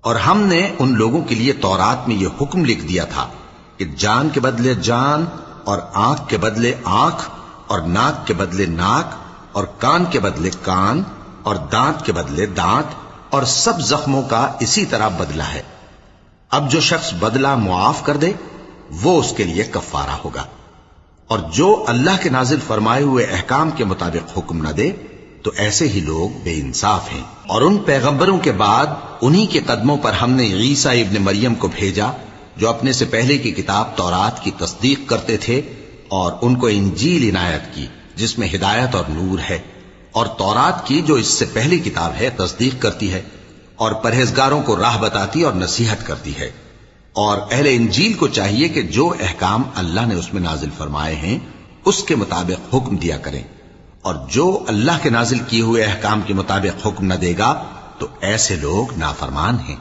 اور ہم نے ان لوگوں کے لیے تورات میں یہ حکم لکھ دیا تھا کہ جان کے بدلے جان، اور آنکھ کے بدلے آنکھ، اور ناک کے بدلے ناک، اور کان کے بدلے کان، اور دانت کے بدلے دانت، اور سب زخموں کا اسی طرح بدلہ ہے۔ اب جو شخص بدلہ معاف کر دے وہ اس کے لیے کفارہ ہوگا، اور جو اللہ کے نازل فرمائے ہوئے احکام کے مطابق حکم نہ دے تو ایسے ہی لوگ بے انصاف ہیں۔ اور ان پیغمبروں کے بعد انہی کے قدموں پر ہم نے عیسیٰ ابن مریم کو بھیجا جو اپنے سے پہلے کی کتاب تورات کی تصدیق کرتے تھے، اور ان کو انجیل عنایت کی جس میں ہدایت اور نور ہے، اور تورات کی جو اس سے پہلی کتاب ہے تصدیق کرتی ہے، اور پرہیزگاروں کو راہ بتاتی اور نصیحت کرتی ہے۔ اور اہل انجیل کو چاہیے کہ جو احکام اللہ نے اس میں نازل فرمائے ہیں اس کے مطابق حکم دیا کریں، اور جو اللہ کے نازل کیے ہوئے احکام کے مطابق حکم نہ دے گا تو ایسے لوگ نافرمان ہیں۔